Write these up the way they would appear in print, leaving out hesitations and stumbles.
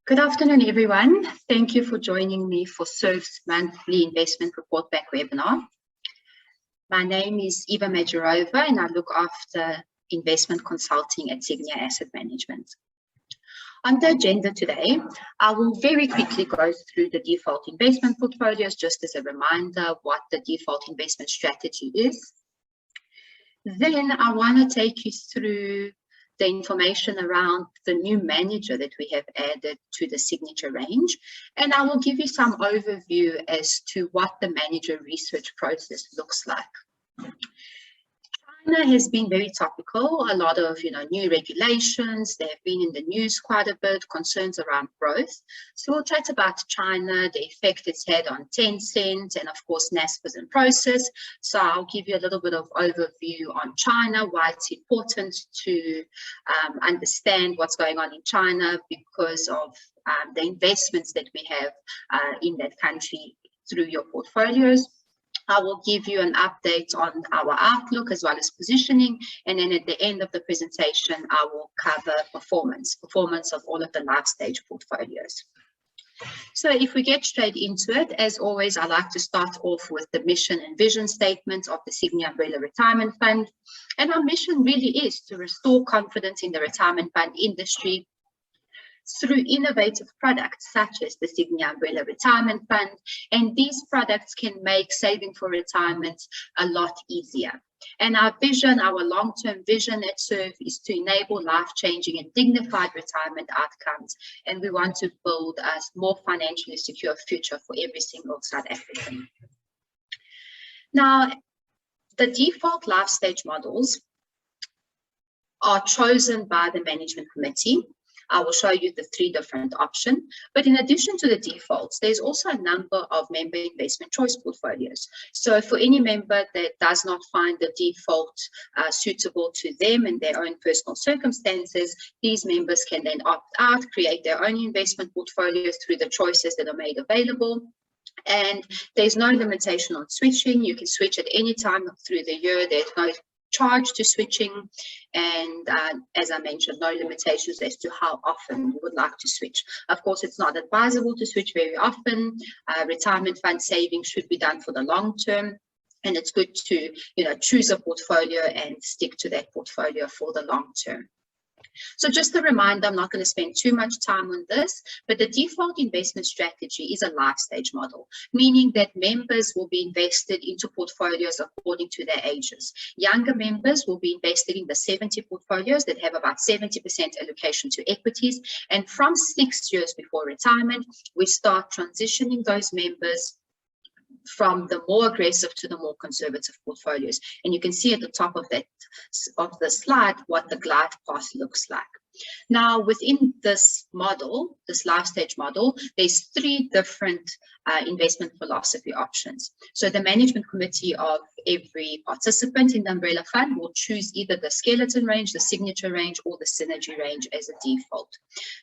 Good afternoon, everyone. Thank you for joining me for SURF's monthly investment report back webinar. My name is Eva Majorova and I look after investment consulting at Sygnia Asset Management. On the agenda today, I will very quickly go through the default investment portfolios just as a reminder what the default investment strategy is. Then I want to take you through the information around the new manager that we have added to the signature range. And I will give you some overview as to what the manager research process looks like. China has been very topical, a lot of new regulations, they have been in the news quite a bit, concerns around growth. So we'll chat about China, the effect it's had on Tencent, and of course Naspers and Process. So I'll give you a little bit of overview on China, why it's important to understand what's going on in China because of the investments that we have in that country through your portfolios. I will give you an update on our outlook as well as positioning. And then at the end of the presentation, I will cover performance of all of the life stage portfolios. So if we get straight into it, as always, I like to start off with the mission and vision statement of the Sygnia Umbrella Retirement Fund. And our mission really is to restore confidence in the retirement fund industry through innovative products such as the Sygnia Umbrella Retirement Fund, and these products can make saving for retirement a lot easier. And our vision, our long-term vision at SURF is to enable life-changing and dignified retirement outcomes, and we want to build a more financially secure future for every single South African. Now, the default life stage models are chosen by the management committee. I will show you the three different options. But in addition to the defaults, there's also a number of member investment choice portfolios. So for any member that does not find the default suitable to them and their own personal circumstances, these members can then opt out, create their own investment portfolios through the choices that are made available. And there's no limitation on switching. You can switch at any time through the year. There's no charge to switching, and as I mentioned, no limitations as to how often you would like to switch. Of course, it's not advisable to switch very often. Retirement fund savings should be done for the long term, and it's good to choose a portfolio and stick to that portfolio for the long term. So just a reminder, I'm not going to spend too much time on this, but the default investment strategy is a life stage model, meaning that members will be invested into portfolios according to their ages. Younger members will be invested in the 70 portfolios that have about 70% allocation to equities. And from 6 years before retirement, we start transitioning those members from the more aggressive to the more conservative portfolios. And you can see at the top of the slide what the glide path looks like. Now, within this model, this life stage model, there's three different investment philosophy options. So the management committee of every participant in the umbrella fund will choose either the skeleton range, the signature range, or the synergy range as a default.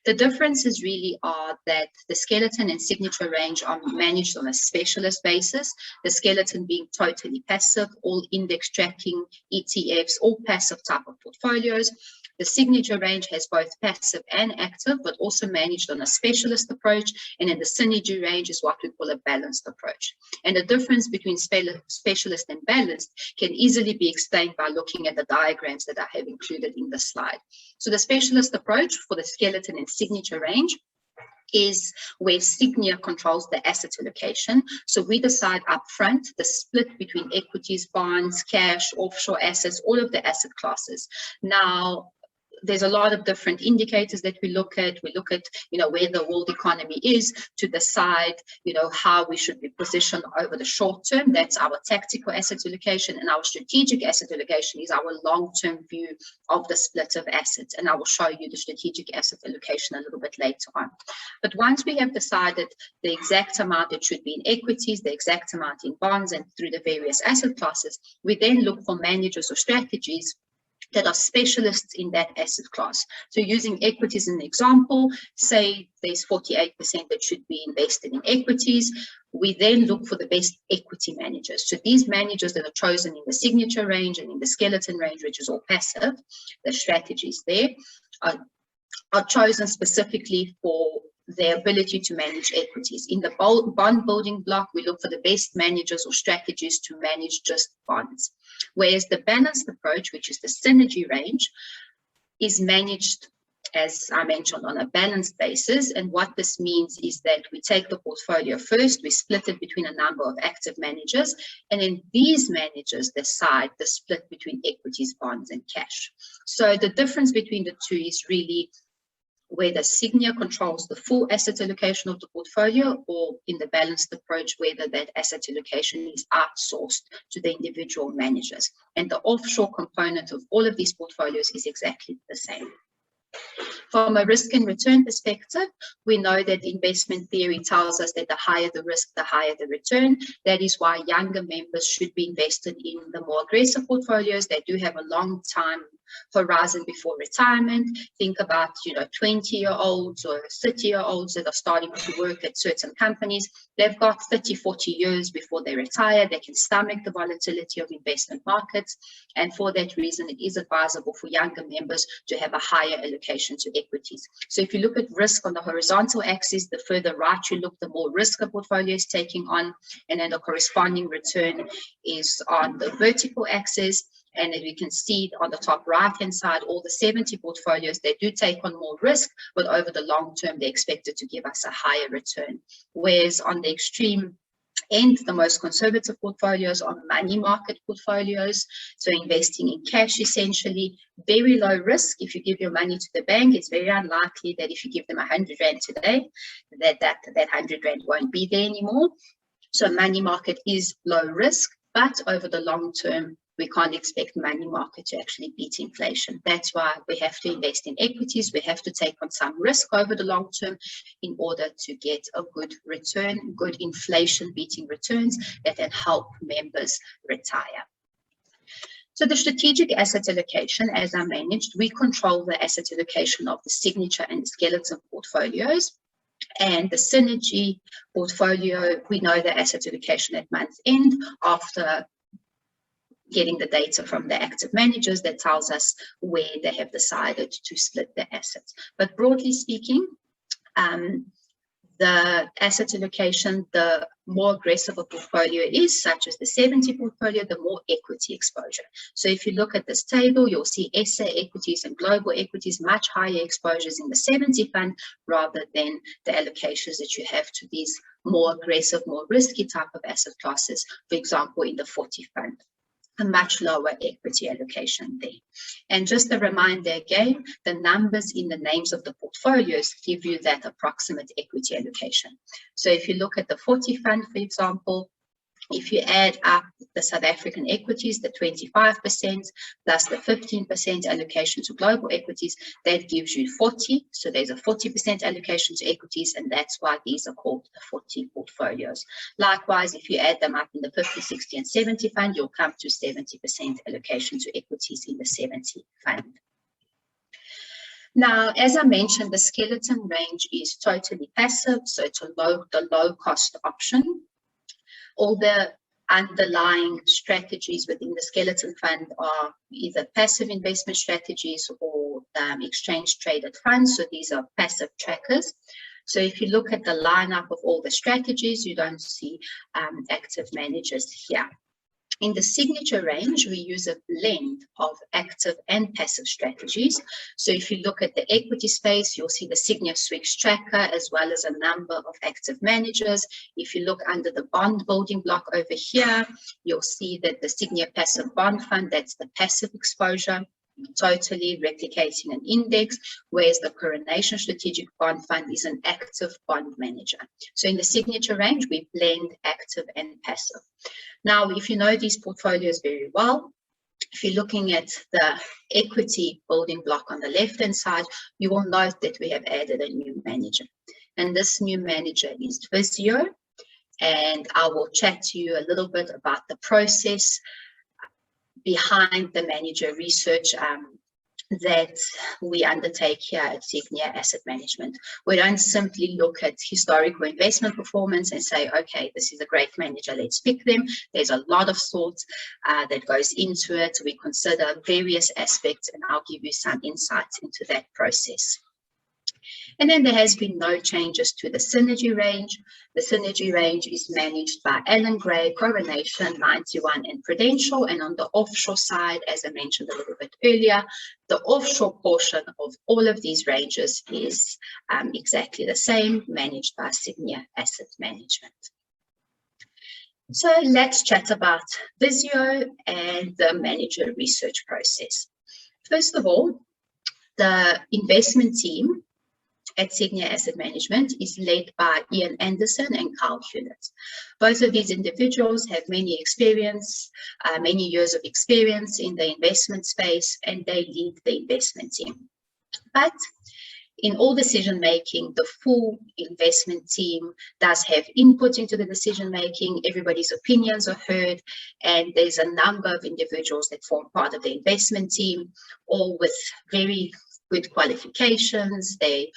The differences really are that the skeleton and signature range are managed on a specialist basis, the skeleton being totally passive, all index tracking, ETFs, all passive type of portfolios. The signature range has both passive and active, but also managed on a specialist approach. And then the synergy range is what we call a balanced approach. And the difference between specialist and balanced can easily be explained by looking at the diagrams that I have included in the slide. So the specialist approach for the skeleton and signature range is where Sygnia controls the asset allocation. So we decide upfront the split between equities, bonds, cash, offshore assets, all of the asset classes. Now, there's a lot of different indicators that we look at. We look at, where the world economy is to decide, how we should be positioned over the short term. That's our tactical asset allocation, and our strategic asset allocation is our long-term view of the split of assets. And I will show you the strategic asset allocation a little bit later on. But once we have decided the exact amount that should be in equities, the exact amount in bonds, and through the various asset classes, we then look for managers or strategies that are specialists in that asset class. So using equities as an example, say there's 48% that should be invested in equities. We then look for the best equity managers. So these managers that are chosen in the signature range and in the skeleton range, which is all passive, the strategies there, are are chosen specifically for their ability to manage equities. In the bond building block, we look for the best managers or strategies to manage just bonds. Whereas the balanced approach, which is the synergy range, is managed, as I mentioned, on a balanced basis. And what this means is that we take the portfolio first, we split it between a number of active managers, and then these managers decide the split between equities, bonds, and cash. So the difference between the two is really whether Sygnia controls the full asset allocation of the portfolio, or in the balanced approach, whether that asset allocation is outsourced to the individual managers. And the offshore component of all of these portfolios is exactly the same. From a risk and return perspective, we know that investment theory tells us that the higher the risk, the higher the return. That is why younger members should be invested in the more aggressive portfolios that do have a long time horizon before retirement. Think about 20-year-olds or 30-year-olds that are starting to work at certain companies. They've got 30-40 years before they retire. They can stomach the volatility of investment markets, and for that reason it is advisable for younger members to have a higher allocation to equities. So if you look at risk on the horizontal axis, the further right you look, the more risk a portfolio is taking on, and then the corresponding return is on the vertical axis. And as we can see on the top right-hand side, all the 70 portfolios, they do take on more risk, but over the long term, they're expected to give us a higher return. Whereas on the extreme end, the most conservative portfolios are money market portfolios. So investing in cash, essentially, very low risk. If you give your money to the bank, it's very unlikely that if you give them 100 Rand today, that 100 Rand won't be there anymore. So money market is low risk, but over the long term, we can't expect money market to actually beat inflation. That's why we have to invest in equities. We have to take on some risk over the long term in order to get a good return, good inflation beating returns that can help members retire. So the strategic asset allocation, as I managed, we control the asset allocation of the signature and skeleton portfolios. And the synergy portfolio, we know the asset allocation at month end after getting the data from the active managers that tells us where they have decided to split their assets. But broadly speaking, the asset allocation, the more aggressive a portfolio is, such as the 70 portfolio, the more equity exposure. So if you look at this table, you'll see SA equities and global equities, much higher exposures in the 70 fund rather than the allocations that you have to these more aggressive, more risky type of asset classes, for example, in the 40 fund. A much lower equity allocation there. And just a reminder again, the numbers in the names of the portfolios give you that approximate equity allocation. So if you look at the 40 fund, for example, if you add up the South African equities, the 25% plus the 15% allocation to global equities, that gives you 40. So there's a 40% allocation to equities, and that's why these are called the 40 portfolios. Likewise, if you add them up in the 50, 60, and 70 fund, you'll come to 70% allocation to equities in the 70 fund. Now, as I mentioned, the skeleton range is totally passive, so it's the low-cost option. All the underlying strategies within the skeleton fund are either passive investment strategies or exchange traded funds. So these are passive trackers. So if you look at the lineup of all the strategies, you don't see active managers here. In the signature range, we use a blend of active and passive strategies. So if you look at the equity space, you'll see the Sygnia Swix tracker as well as a number of active managers. If you look under the bond building block over here, you'll see that the Sygnia Passive Bond Fund, that's the passive exposure, totally replicating an index, whereas the Coronation Strategic Bond Fund is an active bond manager. So in the signature range, we blend active and passive. Now, if you know these portfolios very well, if you're looking at the equity building block on the left-hand side, you will note that we have added a new manager. And this new manager is Visio. And I will chat to you a little bit about the process behind the manager research that we undertake here at Sygnia Asset Management. We don't simply look at historical investment performance and say, okay, this is a great manager, let's pick them. There's a lot of thought that goes into it. We consider various aspects, and I'll give you some insights into that process. And then there has been no changes to the Synergy range. The Synergy range is managed by Allen Gray, Coronation, 91 and Prudential. And on the offshore side, as I mentioned a little bit earlier, the offshore portion of all of these ranges is exactly the same, managed by Sygnia Asset Management. So let's chat about Visio and the manager research process. First of all, the investment team at Sygnia Asset Management is led by Ian Anderson and Carl Hewlett. Both of these individuals have many years of experience in the investment space, and they lead the investment team. But in all decision making, the full investment team does have input into the decision making. Everybody's opinions are heard, and there's a number of individuals that form part of the investment team, all with very good qualifications. They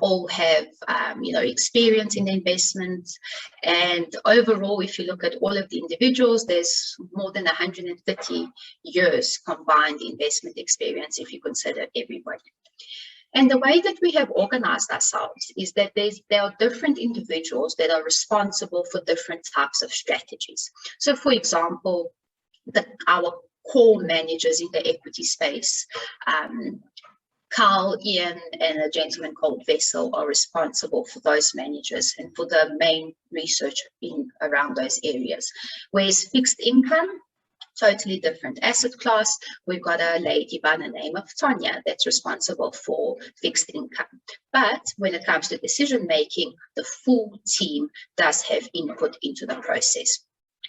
all have experience in investment, and overall, if you look at all of the individuals, there's more than 130 years combined investment experience if you consider everybody. And the way that we have organized ourselves is that there are different individuals that are responsible for different types of strategies. So for example, our core managers in the equity space, Carl, Ian, and a gentleman called Vessel are responsible for those managers and for the main research around those areas. Whereas fixed income, totally different asset class, we've got a lady by the name of Tanya that's responsible for fixed income. But when it comes to decision making, the full team does have input into the process.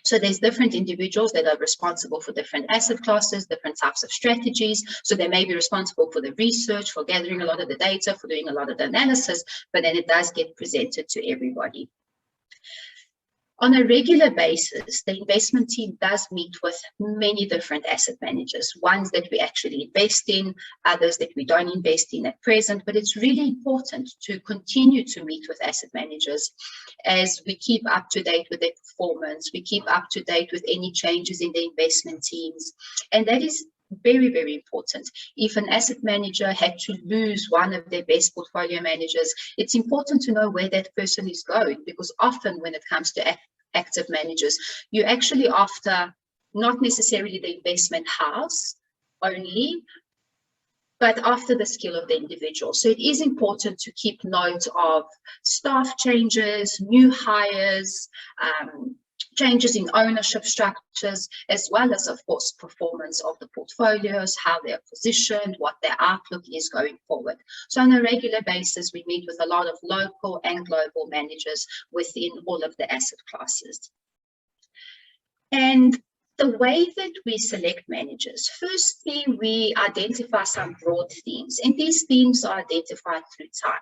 So there's different individuals that are responsible for different asset classes, different types of strategies. So they may be responsible for the research, for gathering a lot of the data, for doing a lot of the analysis, but then it does get presented to everybody. On a regular basis, the investment team does meet with many different asset managers, ones that we actually invest in, others that we don't invest in at present, but it's really important to continue to meet with asset managers as we keep up to date with their performance, we keep up to date with any changes in the investment teams, and that is very, very important. If an asset manager had to lose one of their best portfolio managers, it's important to know where that person is going, because often when it comes to active managers, you're actually after not necessarily the investment house only, but after the skill of the individual. So it is important to keep note of staff changes, new hires, changes in ownership structures, as well as, of course, performance of the portfolios, how they're positioned, what their outlook is going forward. So on a regular basis, we meet with a lot of local and global managers within all of the asset classes. And the way that we select managers, firstly, we identify some broad themes, and these themes are identified through time.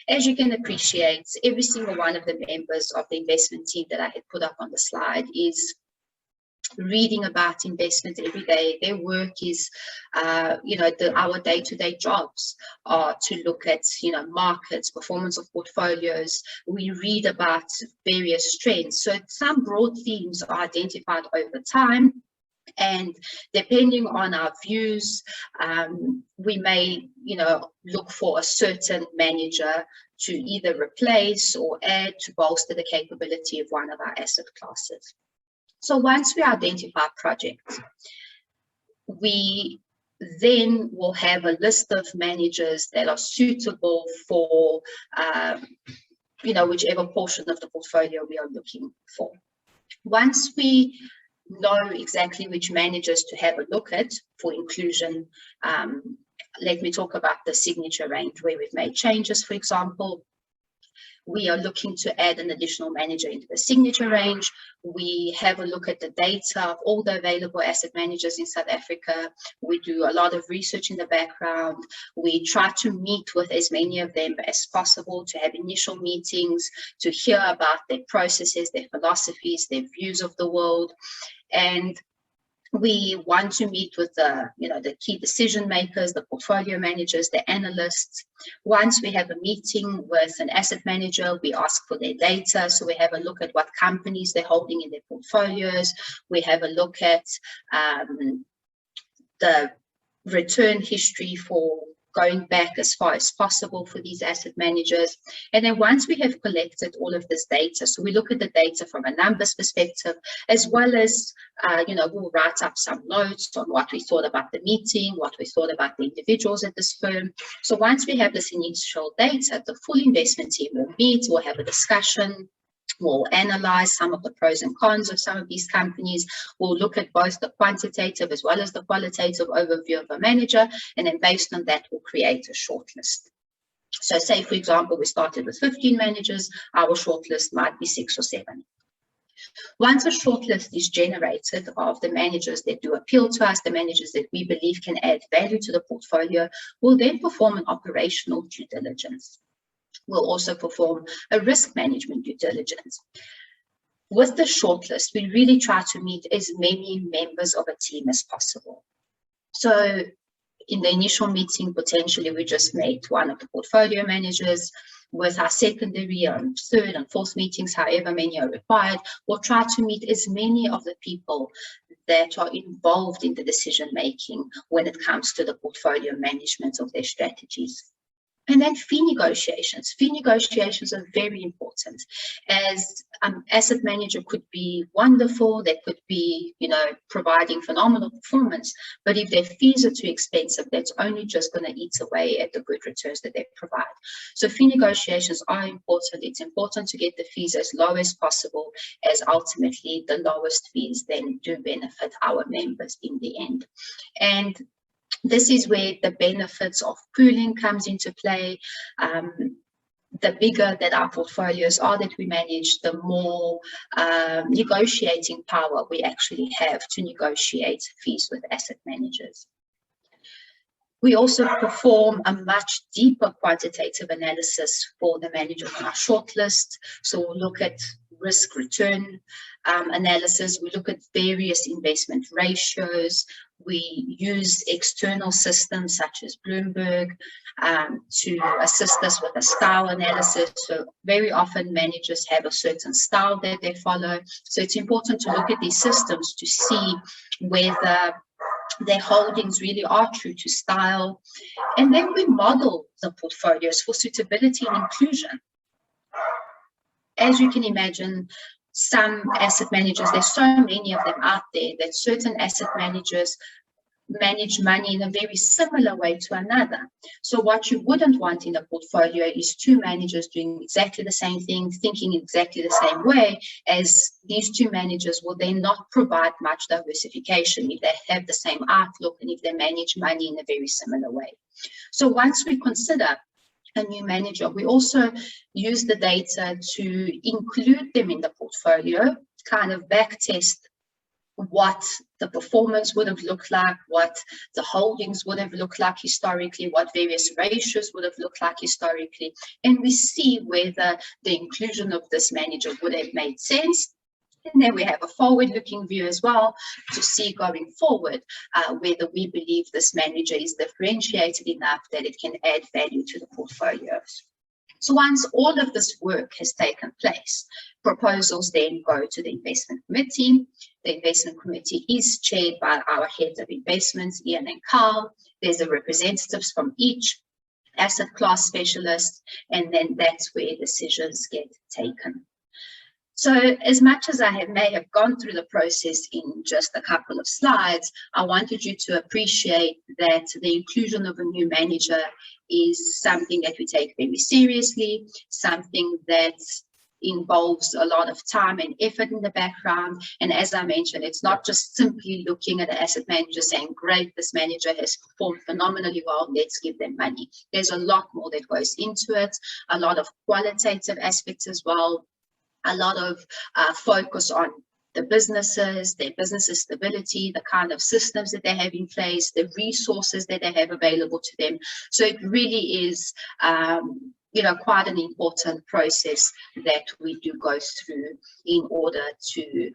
As you can appreciate, every single one of the members of the investment team that I had put up on the slide is reading about investment every day. Their work is, our day-to-day jobs are to look at, markets, performance of portfolios. We read about various trends. So some broad themes are identified over time. And depending on our views, we may, look for a certain manager to either replace or add to bolster the capability of one of our asset classes. So once we identify projects, we then will have a list of managers that are suitable for, whichever portion of the portfolio we are looking for. Once we know exactly which managers to have a look at for inclusion, let me talk about the signature range where we've made changes. For example, we are looking to add an additional manager into the signature range. We have a look at the data of all the available asset managers in South Africa. We do a lot of research in the background. We try to meet with as many of them as possible, to have initial meetings, to hear about their processes, their philosophies, their views of the world. And we want to meet with the key decision makers, the portfolio managers, the analysts. Once we have a meeting with an asset manager, we ask for their data. So we have a look at what companies they're holding in their portfolios. We have a look at the return history for going back as far as possible for these asset managers. And then once we have collected all of this data, so we look at the data from a numbers perspective, as well as, we'll write up some notes on what we thought about the meeting, what we thought about the individuals at this firm. So once we have this initial data, the full investment team will meet, we'll have a discussion, we'll analyze some of the pros and cons of some of these companies. We'll look at both the quantitative as well as the qualitative overview of a manager, and then based on that, we'll create a shortlist. So say, for example, we started with 15 managers, our shortlist might be 6 or 7. Once a shortlist is generated of the managers that do appeal to us, the managers that we believe can add value to the portfolio, we'll then perform an operational due diligence. We'll also perform a risk management due diligence. With the shortlist, we really try to meet as many members of a team as possible. So in the initial meeting, potentially we just met one of the portfolio managers. With our secondary and third and fourth meetings, however many are required, we'll try to meet as many of the people that are involved in the decision making when it comes to the portfolio management of their strategies. And then fee negotiations. Fee negotiations are very important, as asset manager could be wonderful, they could be, providing phenomenal performance, but if their fees are too expensive, that's only just going to eat away at the good returns that they provide. So fee negotiations are important. It's important to get the fees as low as possible, as ultimately the lowest fees then do benefit our members in the end. And this is where the benefits of pooling comes into play. The bigger that our portfolios are that we manage, the more negotiating power we actually have to negotiate fees with asset managers. We also perform a much deeper quantitative analysis for the manager on our shortlist. So we'll look at risk return analysis. We look at various investment ratios. We use external systems such as Bloomberg to assist us with a style analysis. So very often managers have a certain style that they follow. So it's important to look at these systems to see whether their holdings really are true to style. And then we model the portfolios for suitability and inclusion. As you can imagine, some asset managers, there's so many of them out there that certain asset managers manage money in a very similar way to another. So what you wouldn't want in a portfolio is two managers doing exactly the same thing, thinking exactly the same way, as these two managers will then not provide much diversification if they have the same outlook and if they manage money in a very similar way. So once we consider a new manager, we also use the data to include them in the portfolio, kind of backtest what the performance would have looked like, what the holdings would have looked like historically, what various ratios would have looked like historically, and we see whether the inclusion of this manager would have made sense. And then we have a forward-looking view as well to see going forward whether we believe this manager is differentiated enough that it can add value to the portfolios. So once all of this work has taken place, proposals then go to the investment committee. The investment committee is chaired by our heads of investments, Ian and Carl. There's the representatives from each asset class specialist, and then that's where decisions get taken. So as much as I may have gone through the process in just a couple of slides, I wanted you to appreciate that the inclusion of a new manager is something that we take very seriously, something that involves a lot of time and effort in the background. And as I mentioned, it's not just simply looking at the asset manager saying, great, this manager has performed phenomenally well, let's give them money. There's a lot more that goes into it, a lot of qualitative aspects as well, a lot of focus on the businesses, their business stability, the kind of systems that they have in place, the resources that they have available to them. So it really is, quite an important process that we do go through in order to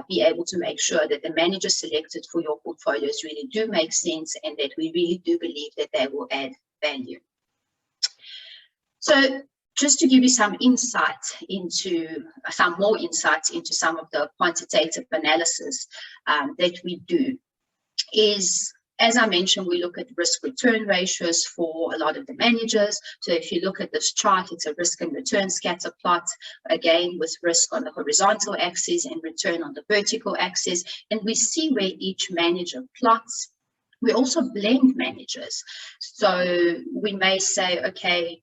be able to make sure that the managers selected for your portfolios really do make sense and that we really do believe that they will add value. So just to give you some more insights into some of the quantitative analysis that we do, is As I mentioned, we look at risk return ratios for a lot of the managers. So if you look at this chart, it's a risk and return scatter plot, again with risk on the horizontal axis and return on the vertical axis. And we see where each manager plots. We also blend managers. So we may say, okay,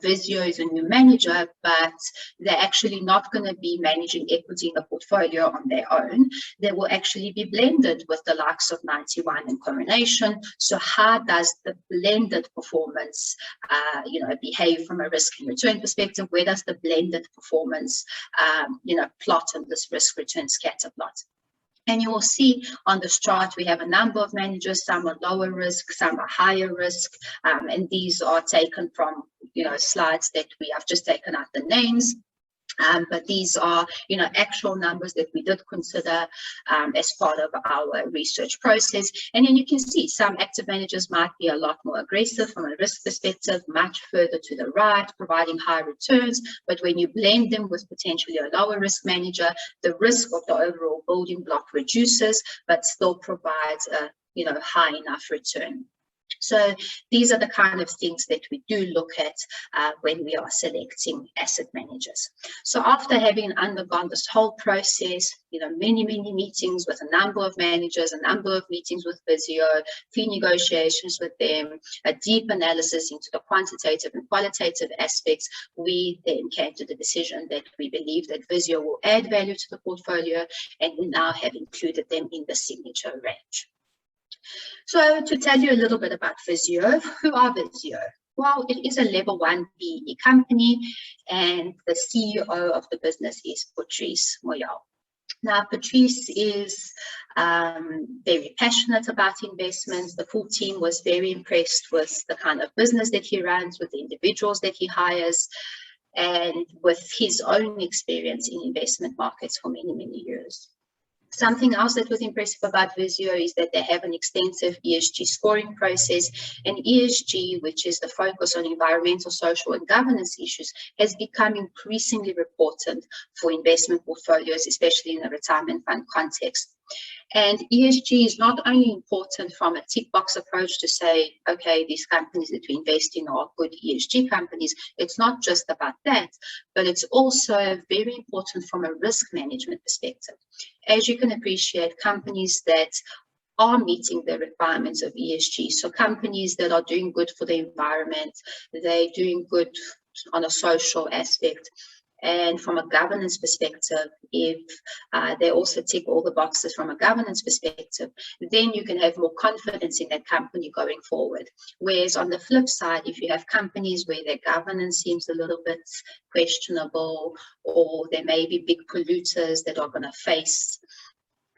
Visio is a new manager, but they're actually not going to be managing equity in the portfolio on their own. They will actually be blended with the likes of 91 and Coronation. So how does the blended performance, behave from a risk and return perspective? Where does the blended performance, plot on this risk return scatter plot? And you will see on this chart, we have a number of managers, some are lower risk, some are higher risk. And these are taken from, slides that we have just taken out the names. But these are, actual numbers that we did consider as part of our research process. And then you can see some active managers might be a lot more aggressive from a risk perspective, much further to the right, providing high returns. But when you blend them with potentially a lower risk manager, the risk of the overall building block reduces, but still provides a, high enough return. So these are the kind of things that we do look at when we are selecting asset managers. So after having undergone this whole process, many meetings with a number of managers, a number of meetings with Visio, fee negotiations with them, a deep analysis into the quantitative and qualitative aspects, we then came to the decision that we believe that Visio will add value to the portfolio, and we now have included them in the signature range. So to tell you a little bit about Visio, who are Visio? Well, it is a level 1 PE company, and the CEO of the business is Patrice Moyal. Now, Patrice is very passionate about investments. The full team was very impressed with the kind of business that he runs, with the individuals that he hires, and with his own experience in investment markets for many years. Something else that was impressive about Visio is that they have an extensive ESG scoring process, and ESG, which is the focus on environmental, social, and governance issues, has become increasingly important for investment portfolios, especially in the retirement fund context. And ESG is not only important from a tick box approach to say, okay, these companies that we invest in are good ESG companies. It's not just about that, but it's also very important from a risk management perspective. As you can appreciate, companies that are meeting the requirements of ESG, so companies that are doing good for the environment, they're doing good on a social aspect, and from a governance perspective, if they also tick all the boxes from a governance perspective, then you can have more confidence in that company going forward. Whereas on the flip side, if you have companies where their governance seems a little bit questionable, or there may be big polluters that are going to face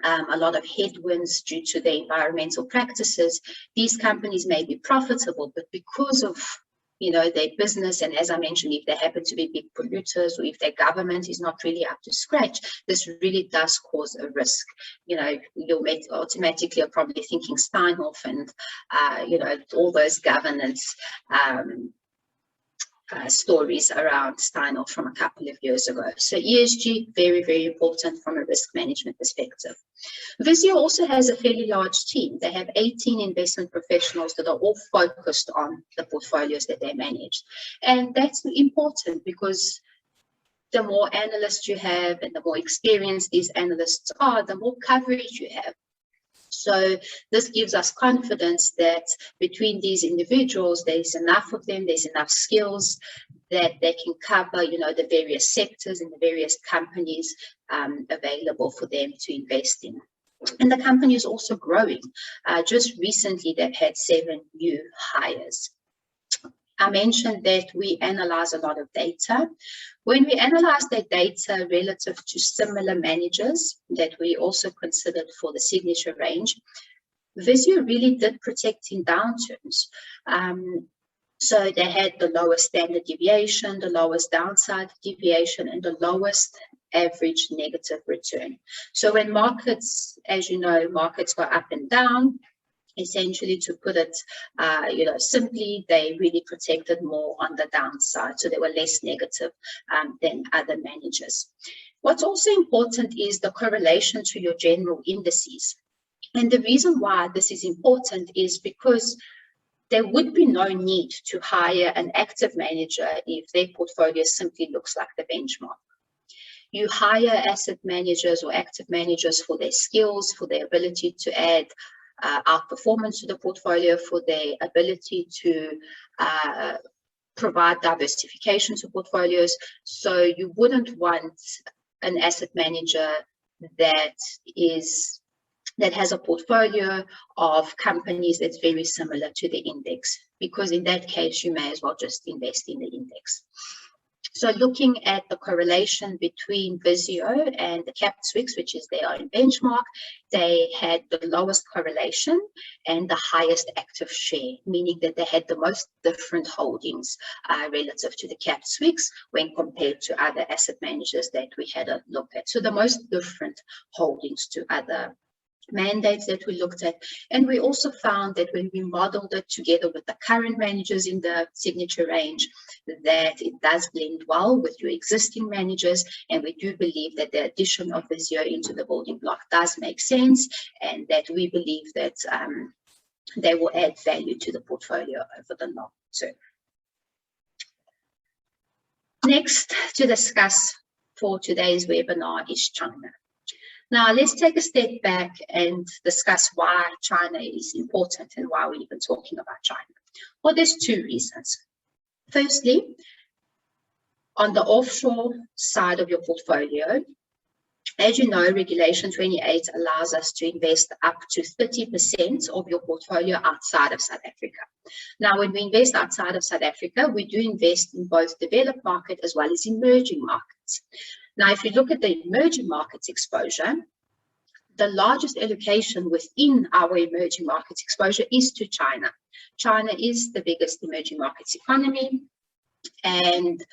a lot of headwinds due to their environmental practices, these companies may be profitable, but because of their business, and as I mentioned, if they happen to be big polluters, or if their government is not really up to scratch, this really does cause a risk. You'll automatically are probably thinking Steinhoff and all those governance stories around Steinhoff from a couple of years ago. So ESG, very important from a risk management perspective. Visio also has a fairly large team. They have 18 investment professionals that are all focused on the portfolios that they manage. And that's important because the more analysts you have and the more experienced these analysts are, the more coverage you have. So this gives us confidence that between these individuals, there's enough of them, there's enough skills that they can cover, the various sectors and the various companies available for them to invest in. And the company is also growing. Just recently, they've had 7 new hires. I mentioned that we analyze a lot of data. When we analyze that data relative to similar managers that we also considered for the signature range, Visio really did protect in downturns. So they had the lowest standard deviation, the lowest downside deviation, and the lowest average negative return. So when markets, as you know, markets go up and down, essentially, to put it, simply, they really protected more on the downside, so they were less negative than other managers. What's also important is the correlation to your general indices. And the reason why this is important is because there would be no need to hire an active manager if their portfolio simply looks like the benchmark. You hire asset managers or active managers for their skills, for their ability to add outperformance to the portfolio, for their ability to provide diversification to portfolios. So you wouldn't want an asset manager that has a portfolio of companies that's very similar to the index, because in that case, you may as well just invest in the index. So looking at the correlation between Visio and the capped Swix, which is their own benchmark, they had the lowest correlation and the highest active share, meaning that they had the most different holdings relative to the capped Swix when compared to other asset managers that we had a look at. So the most different holdings to other mandates that we looked at. And we also found that when we modeled it together with the current managers in the signature range, that it does blend well with your existing managers. And we do believe that the addition of Visio into the building block does make sense, and that we believe that they will add value to the portfolio over the long term. Next to discuss for today's webinar is China. Now, let's take a step back and discuss why China is important and why we're even talking about China. Well, there's two reasons. Firstly, on the offshore side of your portfolio, as you know, Regulation 28 allows us to invest up to 30% of your portfolio outside of South Africa. Now, when we invest outside of South Africa, we do invest in both developed market as well as emerging markets. Now, if you look at the emerging markets exposure, the largest allocation within our emerging markets exposure is to China. China is the biggest emerging markets economy, and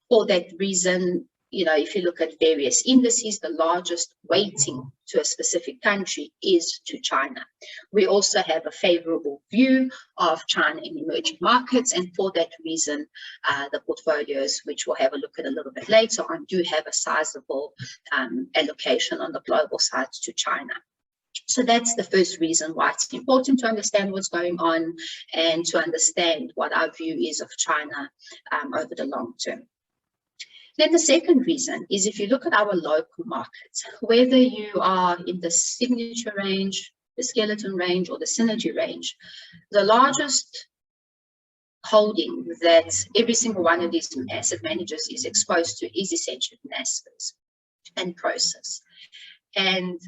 for that reason, if you look at various indices, the largest weighting to a specific country is to China. We also have a favorable view of China in emerging markets, and for that reason, the portfolios, which we'll have a look at a little bit later on, do have a sizable allocation on the global side to China. So that's the first reason why it's important to understand what's going on and to understand what our view is of China over the long term. Then the second reason is, if you look at our local markets, whether you are in the signature range, the skeleton range, or the synergy range, the largest holding that every single one of these asset managers is exposed to is essentially Naspers and Prosus. And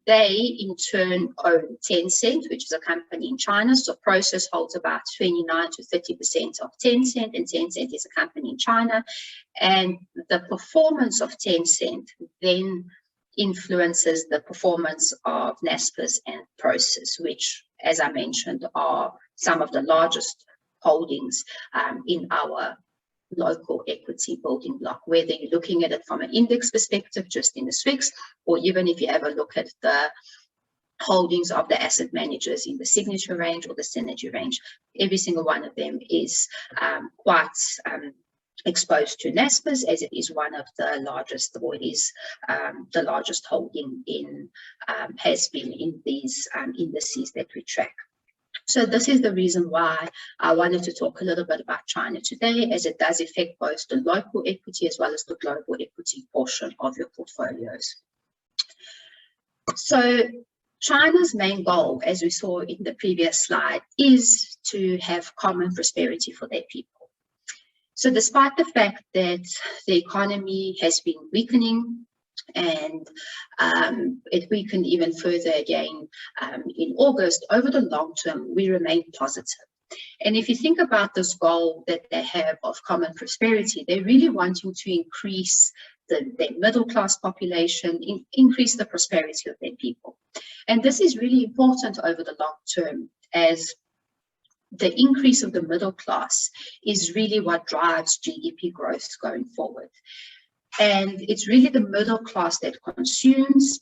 they, in turn, own Tencent, which is a company in China. So Prosus holds about 29 to 30% of Tencent, and Tencent is a company in China. And the performance of Tencent then influences the performance of Naspers and Prosus, which, as I mentioned, are some of the largest holdings in our local equity building block, whether you're looking at it from an index perspective, just in the Swix, or even if you ever look at the holdings of the asset managers in the signature range or the synergy range, every single one of them is quite exposed to Naspers, as it is one of the largest, or is the largest holding in, has been in these indices that we track. So this is the reason why I wanted to talk a little bit about China today, as it does affect both the local equity as well as the global equity portion of your portfolios. So China's main goal, as we saw in the previous slide, is to have common prosperity for their people. So despite the fact that the economy has been weakening, and it weakened even further again in August, over the long term, we remain positive. And if you think about this goal that they have of common prosperity, they're really wanting to increase their middle class population, increase the prosperity of their people. And this is really important over the long term, as the increase of the middle class is really what drives GDP growth going forward. And it's really the middle class that consumes,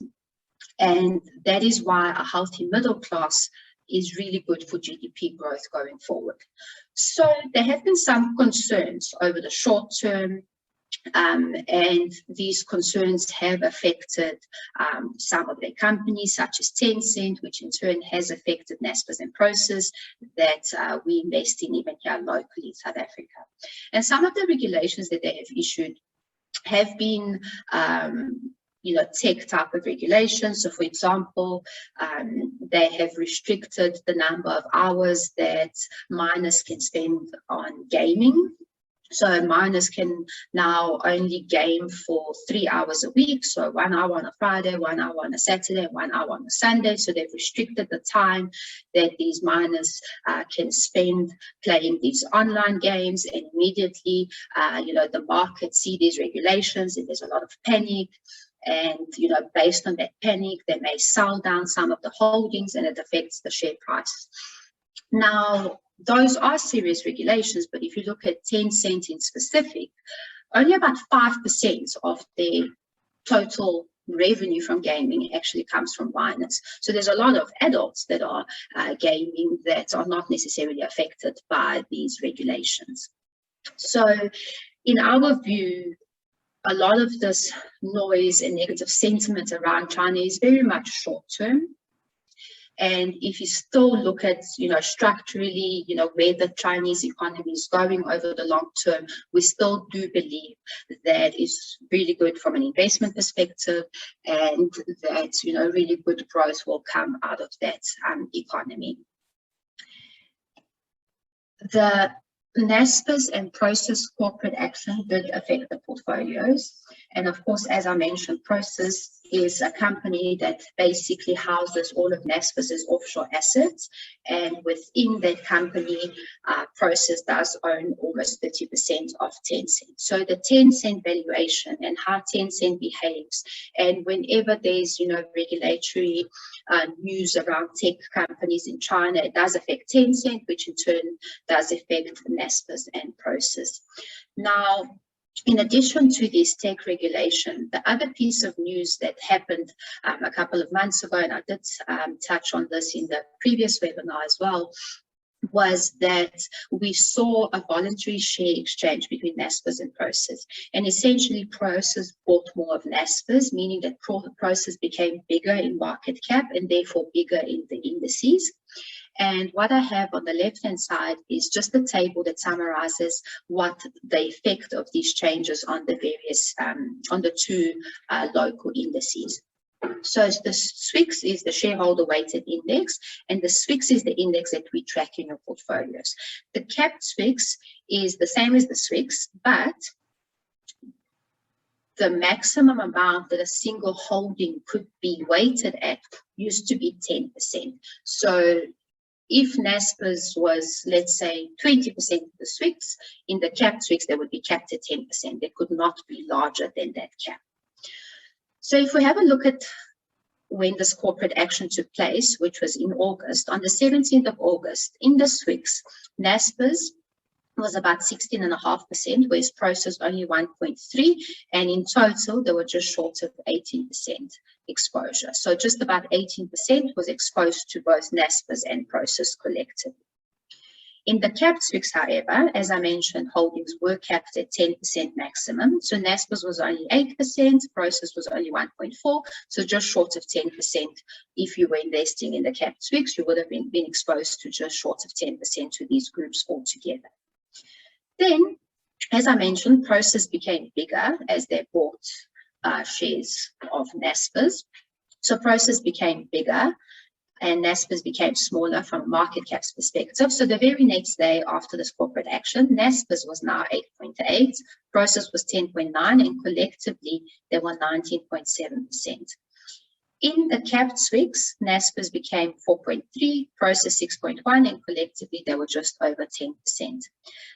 and that is why a healthy middle class is really good for GDP growth going forward. So there have been some concerns over the short term And these concerns have affected some of their companies, such as Tencent, which in turn has affected Naspers and Prosus that we invest in even here locally in South Africa. And some of the regulations that they have issued have been tech type of regulations. So for example, they have restricted the number of hours that minors can spend on gaming. So minors can now only game for 3 hours a week. So 1 hour on a Friday, 1 hour on a Saturday, 1 hour on a Sunday. So they've restricted the time that these minors can spend playing these online games. And immediately, the market see these regulations and there's a lot of panic. And, based on that panic, they may sell down some of the holdings and it affects the share price. Now, those are serious regulations, but if you look at Tencent in specific, only about 5% of their total revenue from gaming actually comes from minors. So there's a lot of adults that are gaming that are not necessarily affected by these regulations. So in our view, a lot of this noise and negative sentiment around China is very much short-term. And if you still look at, structurally, where the Chinese economy is going over the long term, we still do believe that is really good from an investment perspective and that, really good growth will come out of that economy. The Naspers and Prosus corporate action did affect the portfolios. And of course, as I mentioned, Prosus is a company that basically houses all of Naspers' offshore assets. And within that company, Prosus does own almost 30% of Tencent. So the Tencent valuation and how Tencent behaves, and whenever there's, regulatory news around tech companies in China, it does affect Tencent, which in turn does affect Naspers and Prosus. Now, in addition to this tech regulation, the other piece of news that happened a couple of months ago, and I did touch on this in the previous webinar as well, was that we saw a voluntary share exchange between Naspers and Prosus. And essentially, Prosus bought more of Naspers, meaning that Prosus became bigger in market cap and therefore bigger in the indices. And what I have on the left-hand side is just a table that summarizes what the effect of these changes on the various, on the two local indices. So the SWIX is the shareholder weighted index, and the SWIX is the index that we track in your portfolios. The capped SWIX is the same as the SWIX, but the maximum amount that a single holding could be weighted at used to be 10%. So if Naspers was, let's say, 20% of the SWIX, in the capped SWIX, they would be capped at 10%. They could not be larger than that cap. So if we have a look at when this corporate action took place, which was in August, on the 17th of August, in the SWIX, Naspers was about 16.5%, whereas Prosus only 1.3%, and in total, they were just short of 18% exposure. So just about 18% was exposed to both Naspers and Prosus collectively. In the capped SWIX, however, as I mentioned, holdings were capped at 10% maximum. So Naspers was only 8%, Prosus was only 1.4%, so just short of 10%. If you were investing in the capped SWIX, you would have been exposed to just short of 10% to these groups altogether. Then, as I mentioned, Prosus became bigger as they bought shares of Naspers. So Prosus became bigger and Naspers became smaller from a market cap's perspective. So the very next day after this corporate action, Naspers was now 8.8, Prosus was 10.9, and collectively they were 19.7%. In the capped SWIX, Naspers became 4.3, Prosus 6.1, and collectively they were just over 10%.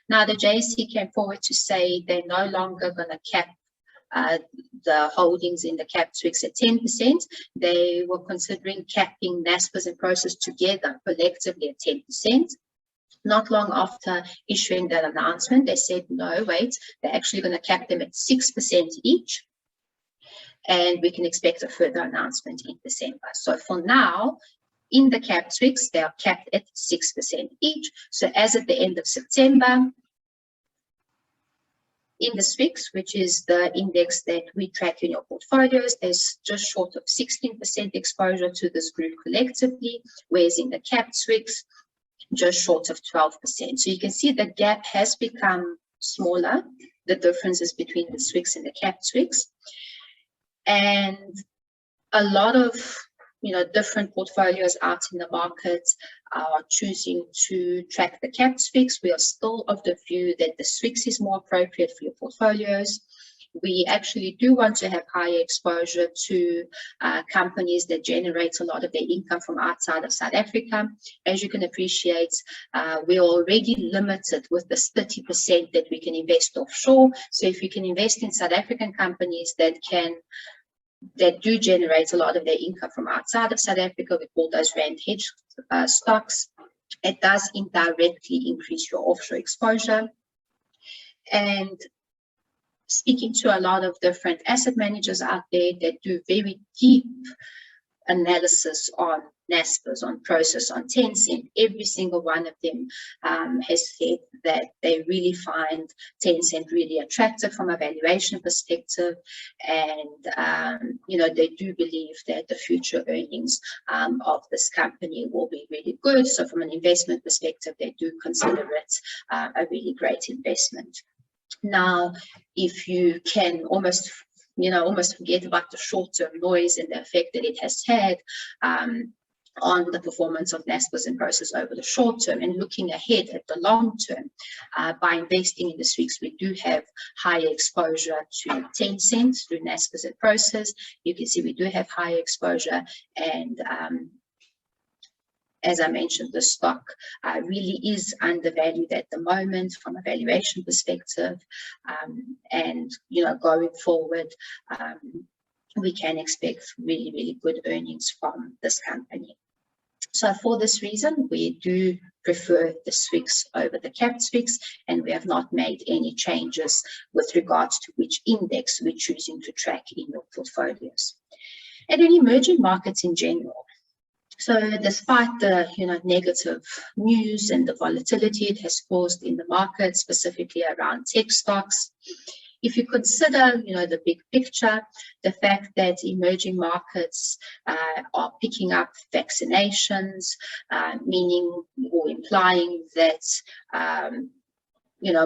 Now the JSE came forward to say they're no longer going to cap the holdings in the capped SWIX at 10%. They were considering capping Naspers and Prosus together collectively at 10%. Not long after issuing that announcement, they said, no, wait, they're actually going to cap them at 6% each. And we can expect a further announcement in December. So for now, in the capped SWIX, they are capped at 6% each. So as at the end of September, In the SWIX, which is the index that we track in your portfolios, there's just short of 16% exposure to this group collectively, whereas in the capped SWIX, just short of 12%. So you can see the gap has become smaller, the differences between the SWIX and the capped SWIX. And a lot of different portfolios out in the market are choosing to track the capped SWIX. We are still of the view that the SWIX is more appropriate for your portfolios. We actually do want to have higher exposure to companies that generate a lot of their income from outside of South Africa. As you can appreciate, we're already limited with this 30% that we can invest offshore. So if you can invest in South African companies that do generate a lot of their income from outside of South Africa, we call those rand hedge stocks, it does indirectly increase your offshore exposure. And speaking to a lot of different asset managers out there that do very deep analysis on Naspers, on Prosus, on Tencent, every single one of them has said that they really find Tencent really attractive from a valuation perspective, and they do believe that the future earnings of this company will be really good. So from an investment perspective, they do consider it a really great investment. Now, if you can almost forget about the short-term noise and the effect that it has had on the performance of Naspers and Prosus over the short term, and looking ahead at the long term, by investing in the SWIX, we do have higher exposure to Tencent through Naspers and Prosus. You can see we do have higher exposure, and as I mentioned, the stock really is undervalued at the moment from a valuation perspective, and going forward, we can expect really, really good earnings from this company. So for this reason, we do prefer the SWIX over the capped SWIX, and we have not made any changes with regards to which index we're choosing to track in your portfolios. And in emerging markets in general, so despite the negative news and the volatility it has caused in the market, specifically around tech stocks, if you consider the big picture, the fact that emerging markets are picking up vaccinations, meaning or implying that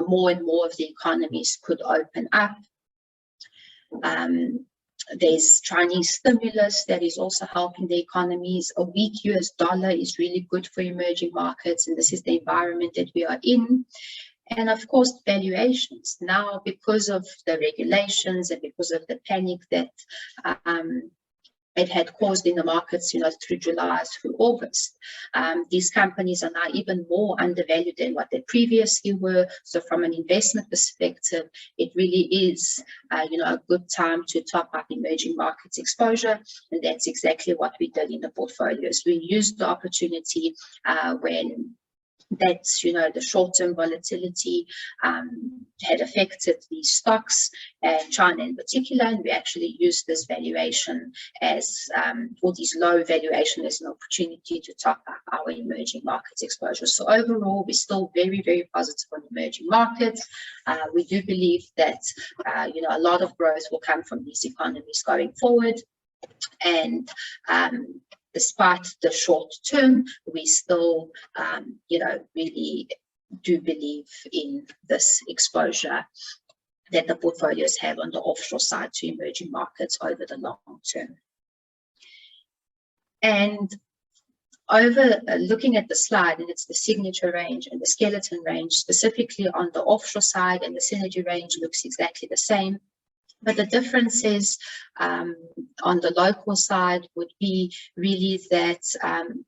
more and more of the economies could open up. There's Chinese stimulus that is also helping the economies. A weak US dollar is really good for emerging markets, and this is the environment that we are in. And of course, valuations. Now, because of the regulations and because of the panic that it had caused in the markets, through July through August, these companies are now even more undervalued than what they previously were. So from an investment perspective, it really is, a good time to top up emerging markets exposure. And that's exactly what we did in the portfolios. We used the opportunity when that's, the short-term volatility had affected these stocks, China in particular, and we actually used this valuation as, or these low valuation as an opportunity to top up our emerging markets exposure. So overall, we're still very, very positive on emerging markets. We do believe that, a lot of growth will come from these economies going forward. And despite the short term, we still, really do believe in this exposure that the portfolios have on the offshore side to emerging markets over the long term. And over looking at the slide, and it's the signature range and the skeleton range, specifically on the offshore side, and the synergy range looks exactly the same. But the difference is on the local side would be really that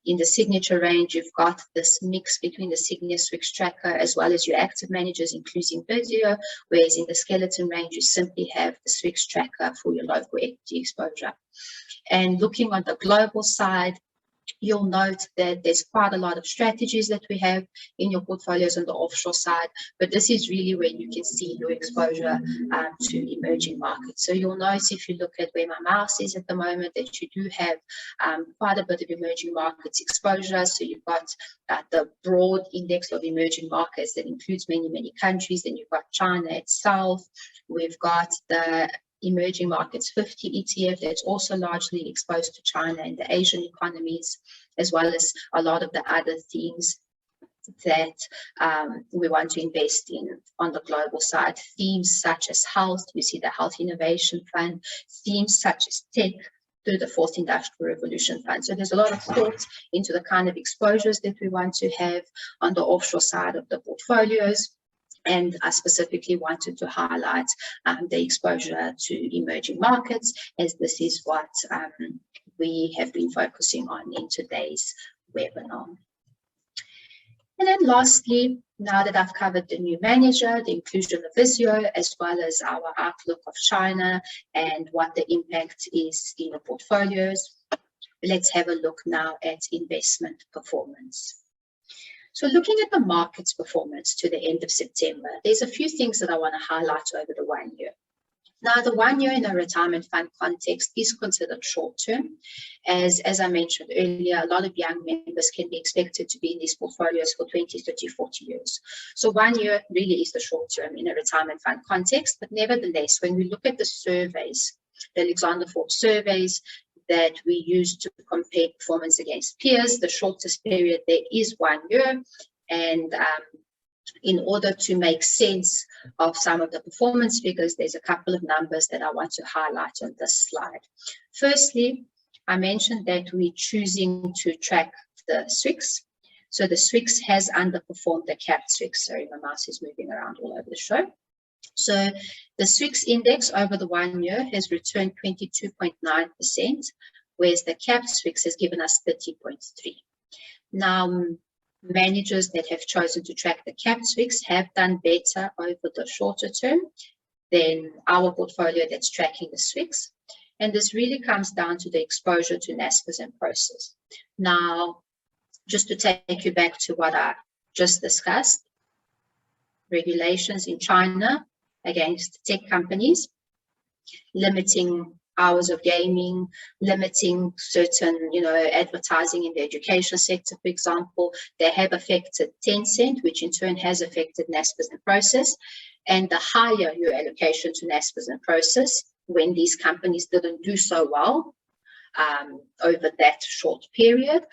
in the signature range, you've got this mix between the Sygnia SWIX tracker as well as your active managers, including video, whereas in the skeleton range, you simply have the SWIX tracker for your local equity exposure. And looking on the global side, you'll note that there's quite a lot of strategies that we have in your portfolios on the offshore side, but this is really where you can see your exposure to emerging markets. So you'll notice if you look at where my mouse is at the moment that you do have quite a bit of emerging markets exposure. So you've got the broad index of emerging markets that includes many, many countries. Then you've got China itself. We've got the Emerging Markets 50 ETF that's also largely exposed to China and the Asian economies, as well as a lot of the other themes that we want to invest in on the global side. Themes such as health, we see the Health Innovation Fund, themes such as tech through the Fourth Industrial Revolution Fund. So there's a lot of thought into the kind of exposures that we want to have on the offshore side of the portfolios. And I specifically wanted to highlight the exposure to emerging markets, as this is what we have been focusing on in today's webinar. And then lastly, now that I've covered the new manager, the inclusion of Visio, as well as our outlook of China and what the impact is in the portfolios, let's have a look now at investment performance. So looking at the market's performance to the end of September, there's a few things that I want to highlight over the 1 year. Now, the 1 year in a retirement fund context is considered short term. As I mentioned earlier, a lot of young members can be expected to be in these portfolios for 20, 30, 40 years. So 1 year really is the short term in a retirement fund context. But nevertheless, when we look at the surveys, the Alexander Forbes surveys, that we use to compare performance against peers, the shortest period there is 1 year. And in order to make sense of some of the performance figures, there's a couple of numbers that I want to highlight on this slide. Firstly, I mentioned that we're choosing to track the SWIX. So the SWIX has underperformed the capped SWIX. Sorry, my mouse is moving around all over the show. So the SWIX index over the 1 year has returned 22.9%, whereas the capped SWIX has given us 30.3%. Now, managers that have chosen to track the capped SWIX have done better over the shorter term than our portfolio that's tracking the SWIX. And this really comes down to the exposure to Naspers and Prosus. Now, just to take you back to what I just discussed, regulations in China against tech companies, limiting hours of gaming, limiting certain, advertising in the education sector, for example, they have affected Tencent, which in turn has affected Naspers and Prosus. And the higher your allocation to Naspers and Prosus, when these companies didn't do so well over that short period,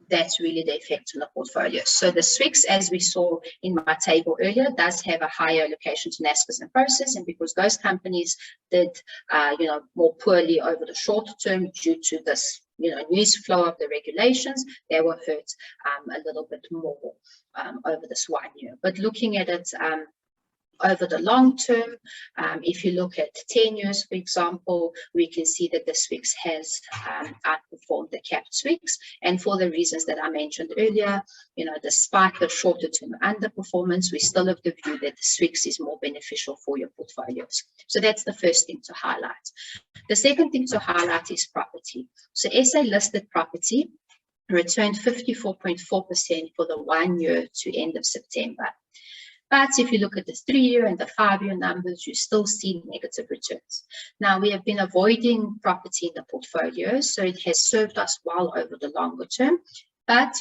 that's really the effect on the portfolio. So the SWIX, as we saw in my table earlier, does have a higher allocation to Naspers and Prosus, and because those companies did, more poorly over the short term due to this, news flow of the regulations, they were hurt a little bit more over this 1 year. But looking at it over the long term, if you look at 10 years, for example, we can see that the SWIX has outperformed the capped SWIX. And for the reasons that I mentioned earlier, despite the shorter term underperformance, we still have the view that the SWIX is more beneficial for your portfolios. So that's the first thing to highlight. The second thing to highlight is property. So SA listed property returned 54.4% for the 1 year to end of September. But if you look at the 3-year and the 5-year numbers, you still see negative returns. Now, we have been avoiding property in the portfolio, so it has served us well over the longer term. But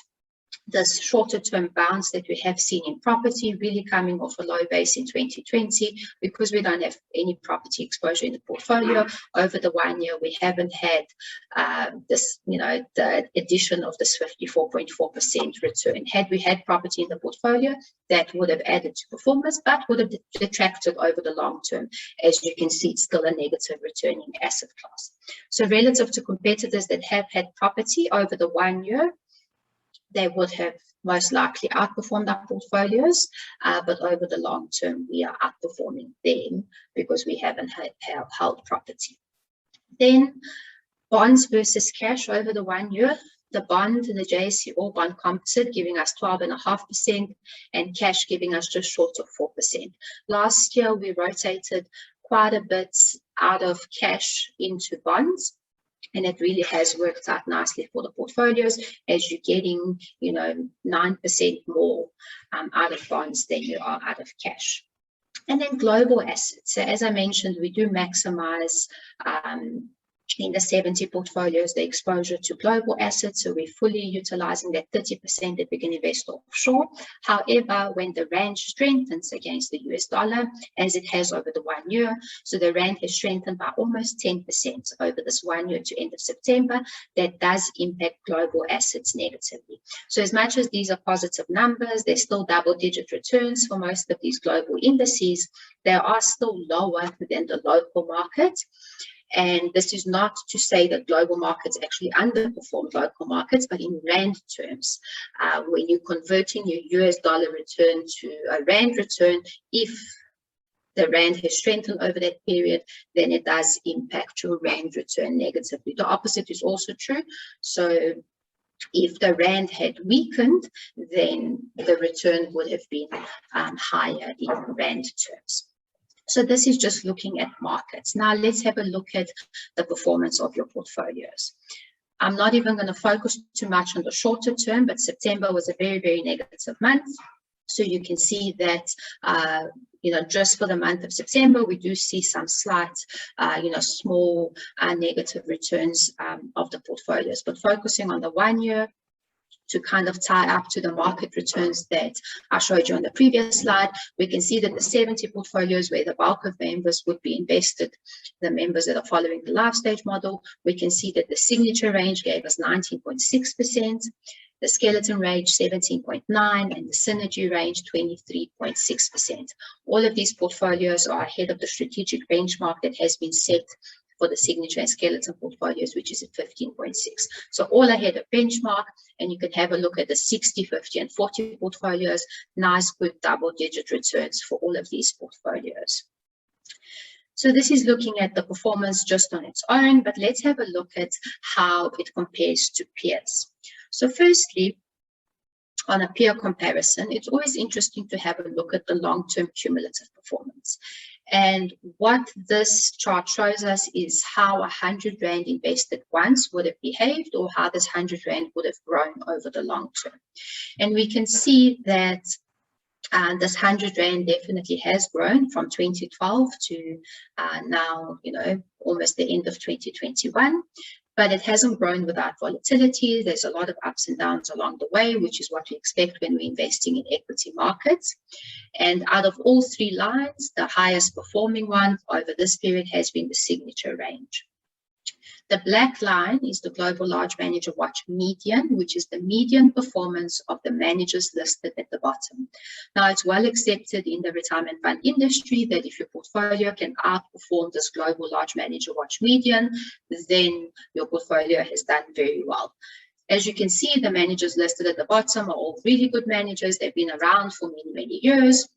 this shorter term bounce that we have seen in property really coming off a low base in 2020, because we don't have any property exposure in the portfolio. Over the 1 year, we haven't had this, the addition of this 54.4% return. Had we had property in the portfolio, that would have added to performance, but would have detracted over the long term. As you can see, it's still a negative returning asset class. So relative to competitors that have had property over the 1 year, they would have most likely outperformed our portfolios, but over the long term, we are outperforming them because we haven't held property. Then bonds versus cash over the 1 year. The bond, the JSE All Bond Composite, giving us 12.5%, and cash giving us just short of 4%. Last year, we rotated quite a bit out of cash into bonds. And it really has worked out nicely for the portfolios, as you're getting, 9% more out of bonds than you are out of cash. And then global assets. So as I mentioned, we do maximize in the 70 portfolios the exposure to global assets. So we're fully utilizing that 30% that we can invest offshore. However, when the rand strengthens against the US dollar, as it has over the 1 year, so the rand has strengthened by almost 10% over this 1 year to end of September, that does impact global assets negatively. So as much as these are positive numbers, they're still double-digit returns for most of these global indices. They are still lower than the local market. And this is not to say that global markets actually underperform local markets, but in rand terms, when you're converting your US dollar return to a rand return, if the rand has strengthened over that period, then it does impact your rand return negatively. The opposite is also true. So if the rand had weakened, then the return would have been higher in rand terms. So this is just looking at markets. Now let's have a look at the performance of your portfolios. I'm not even going to focus too much on the shorter term, but September was a very, very negative month. So you can see that, just for the month of September, we do see some slight, small negative returns of the portfolios. But focusing on the 1 year, to kind of tie up to the market returns that I showed you on the previous slide, we can see that the 70 portfolios where the bulk of members would be invested, the members that are following the life stage model, we can see that the Signature range gave us 19.6%, the Skeleton range 17.9%, and the Synergy range 23.6%. All of these portfolios are ahead of the strategic benchmark that has been set for the Signature and Skeleton portfolios, which is at 15.6. So all ahead of benchmark, and you can have a look at the 60, 50, and 40 portfolios. Nice, good double-digit returns for all of these portfolios. So this is looking at the performance just on its own, but let's have a look at how it compares to peers. So firstly, on a peer comparison, it's always interesting to have a look at the long-term cumulative performance. And what this chart shows us is how 100 Rand invested once would have behaved, or how this 100 Rand would have grown over the long term. And we can see that this 100 Rand definitely has grown from 2012 to now, almost the end of 2021. But it hasn't grown without volatility. There's a lot of ups and downs along the way, which is what we expect when we're investing in equity markets. And out of all three lines, the highest performing one over this period has been the Signature range. The black line is the Global Large Manager Watch median, which is the median performance of the managers listed at the bottom. Now, it's well accepted in the retirement fund industry that if your portfolio can outperform this Global Large Manager Watch median, then your portfolio has done very well. As you can see, the managers listed at the bottom are all really good managers. They've been around for many, many years.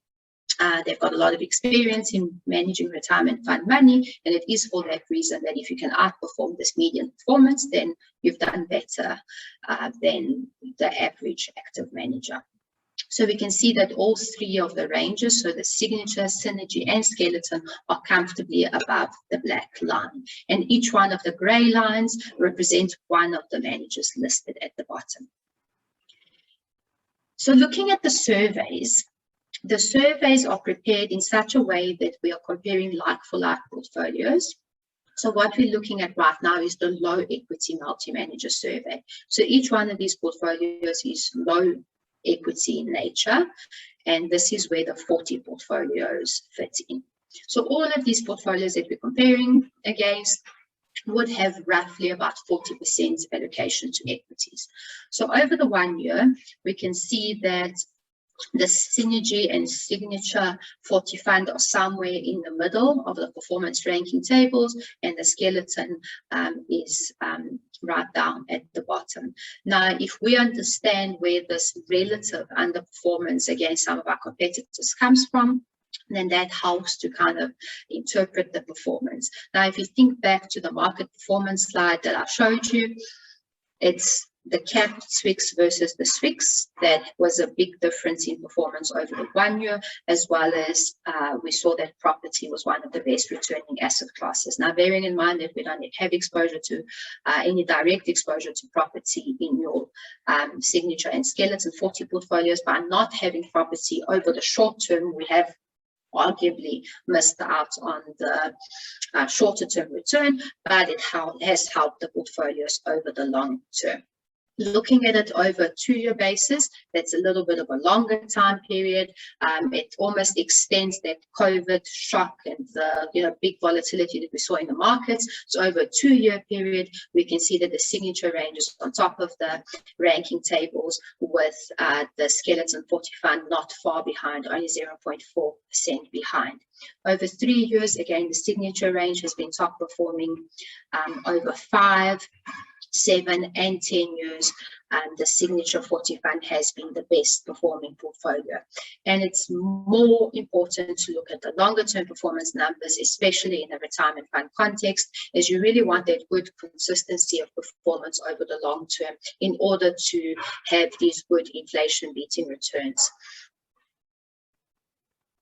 They've got a lot of experience in managing retirement fund money, and it is for that reason that if you can outperform this median performance, then you've done better than the average active manager. So we can see that all three of the ranges, so the Signature, Synergy, and Skeleton, are comfortably above the black line. And each one of the gray lines represents one of the managers listed at the bottom. So looking at the surveys are prepared in such a way that we are comparing like-for-like portfolios. So what we're looking at right now is the low equity multi-manager survey. So each one of these portfolios is low equity in nature, and this is where the 40 portfolios fit in. So all of these portfolios that we're comparing against would have roughly about 40% allocation to equities. So over the 1 year, we can see that the Synergy and Signature 40 fund are somewhere in the middle of the performance ranking tables, and the Skeleton is right down at the bottom. Now, if we understand where this relative underperformance against some of our competitors comes from, then that helps to kind of interpret the performance. Now, if you think back to the market performance slide that I showed you, it's the capped SWIX versus the SWIX. That was a big difference in performance over the 1 year, as well as we saw that property was one of the best returning asset classes. Now, bearing in mind that we don't have exposure to any direct exposure to property in your Signature and Skeleton 40 portfolios, by not having property over the short term, we have arguably missed out on the shorter term return, but it has helped the portfolios over the long term. Looking at it over a 2-year basis, that's a little bit of a longer time period. It almost extends that COVID shock and the big volatility that we saw in the markets. So over a 2-year period, we can see that the Signature range is on top of the ranking tables, with the Skeleton 40 fund not far behind, only 0.4% behind. Over 3 years, again, the Signature range has been top performing. Over 5, 7 and 10 years, the Signature 40 fund has been the best performing portfolio. And it's more important to look at the longer term performance numbers, especially in a retirement fund context, as you really want that good consistency of performance over the long term in order to have these good inflation beating returns.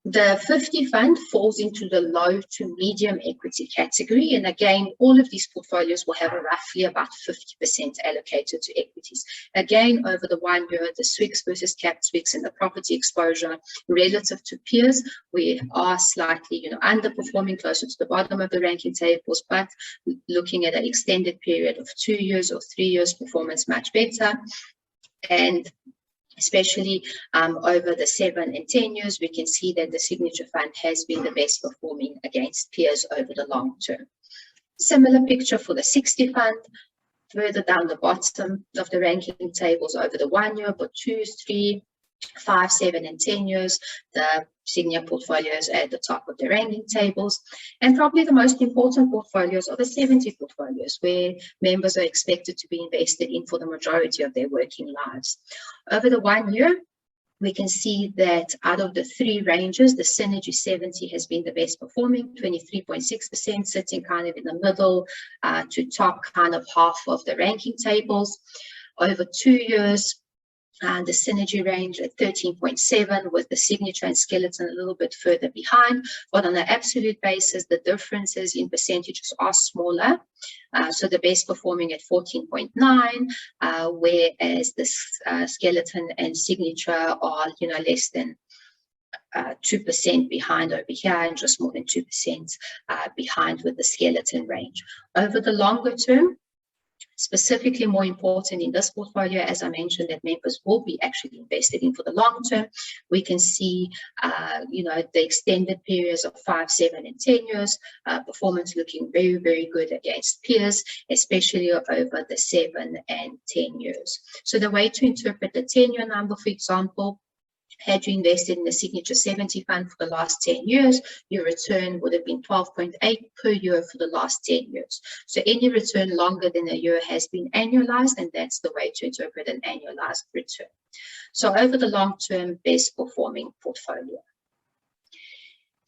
The 50 fund falls into the low to medium equity category. And again, all of these portfolios will have roughly about 50% allocated to equities. Again, over the 1 year, the SWIX versus capped SWIX and the property exposure relative to peers, we are slightly underperforming, closer to the bottom of the ranking tables, but looking at an extended period of 2 years or 3 years, performance much better. And especially over the 7 and 10 years, we can see that the Signature fund has been the best performing against peers over the long term. Similar picture for the 60 fund. Further down the bottom of the ranking tables over the 1 year, but 2, 3, 5, 7 and 10 years, the Sygnia portfolios at the top of the ranking tables. And probably the most important portfolios are the 70 portfolios, where members are expected to be invested in for the majority of their working lives. Over the 1 year, we can see that out of the 3 ranges, the Synergy 70 has been the best performing, 23.6%, sitting kind of in the middle to top kind of half of the ranking tables. Over 2 years, the Synergy range at 13.7, with the Signature and Skeleton a little bit further behind. But on an absolute basis, the differences in percentages are smaller. So the best performing at 14.9, whereas the Skeleton and Signature are less than 2% behind over here, and just more than 2% behind with the Skeleton range. Over the longer term, specifically more important in this portfolio, as I mentioned, that members will be actually invested in for the long term. We can see, the extended periods of 5, 7, and 10 years, performance looking very, very good against peers, especially over the 7 and 10 years. So the way to interpret the 10-year number, for example, had you invested in the Signature 70 fund for the last 10 years, your return would have been 12.8 per year for the last 10 years. So any return longer than a year has been annualized, and that's the way to interpret an annualized return. So over the long term, best performing portfolio.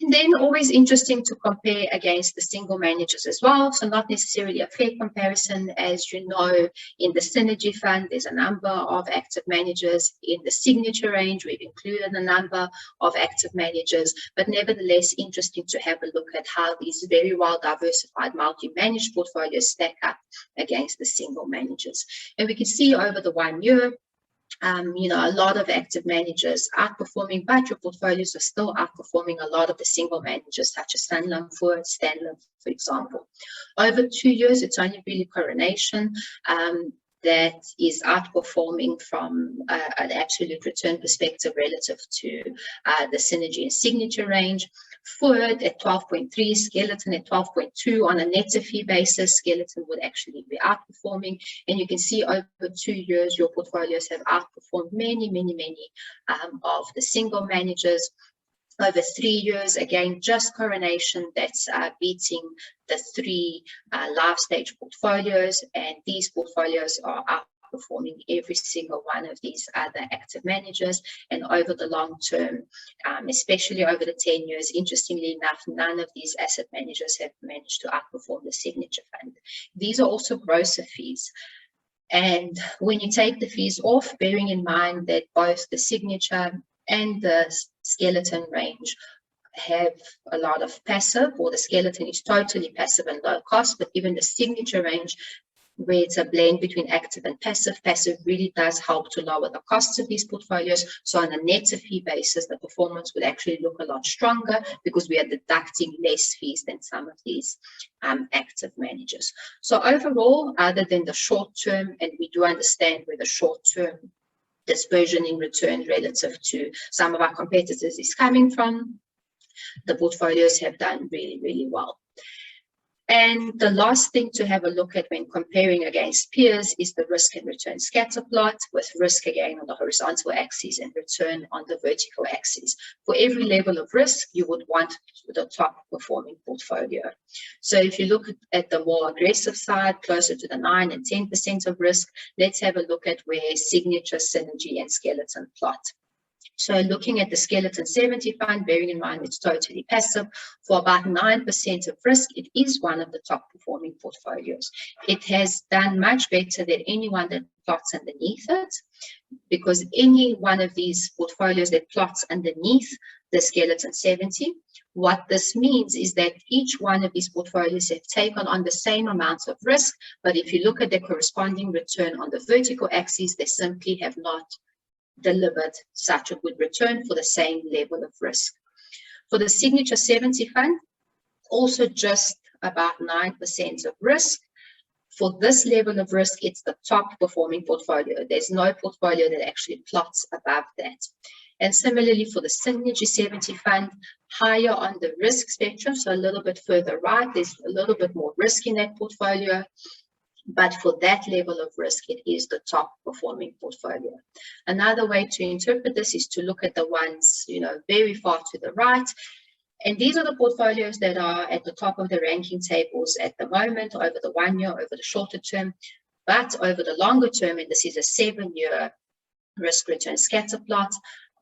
And then always interesting to compare against the single managers as well. So not necessarily a fair comparison. As you know, in the Synergy fund, there's a number of active managers. In the Signature range, we've included a number of active managers, but nevertheless interesting to have a look at how these very well diversified multi-managed portfolios stack up against the single managers. And we can see over the 1 year, a lot of active managers outperforming, but your portfolios are still outperforming a lot of the single managers, such as Sanlam, for example. Over 2 years, it's only really Coronation that is outperforming from an absolute return perspective relative to the Synergy and Signature range. Ford at 12.3, Skeleton at 12.2. On a net fee basis, Skeleton would actually be outperforming. And you can see over 2 years, your portfolios have outperformed many of the single managers. Over 3 years, again, just Coronation that's beating the 3 life stage portfolios, and these portfolios are outperforming every single one of these other active managers. And over the long term, especially over the 10 years, interestingly enough, none of these asset managers have managed to outperform the Signature fund. These are also grosser fees. And when you take the fees off, bearing in mind that both the signature and the skeleton range have a lot of passive, or the skeleton is totally passive and low cost, but even the signature range, where it's a blend between active and passive really does help to lower the costs of these portfolios. So on a net fee basis, the performance would actually look a lot stronger because we are deducting less fees than some of these active managers. So overall, other than the short term, and we do understand where the short term dispersion in return relative to some of our competitors is coming from, the portfolios have done really, really well. And the last thing to have a look at when comparing against peers is the risk and return scatter plot, with risk again on the horizontal axis and return on the vertical axis. For every level of risk, you would want the top performing portfolio. So if you look at the more aggressive side, closer to the 9 and 10% of risk, let's have a look at where Signature, Synergy, and Skeleton plot. So looking at the Skeleton 70 fund, bearing in mind it's totally passive, for about 9% of risk, it is one of the top performing portfolios. It has done much better than anyone that plots underneath it, because any one of these portfolios that plots underneath the Skeleton 70, what this means is that each one of these portfolios have taken on the same amount of risk, but if you look at the corresponding return on the vertical axis, they simply have not delivered such a good return for the same level of risk. For the Signature 70 fund, also just about 9% of risk. For this level of risk, it's the top performing portfolio. There's no portfolio that actually plots above that. And similarly for the Synergy 70 fund, higher on the risk spectrum, so a little bit further right, there's a little bit more risk in that portfolio. But for that level of risk, it is the top performing portfolio. Another way to interpret this is to look at the ones, very far to the right. And these are the portfolios that are at the top of the ranking tables at the moment, over the 1 year, over the shorter term. But over the longer term, and this is a 7-year risk return scatter plot,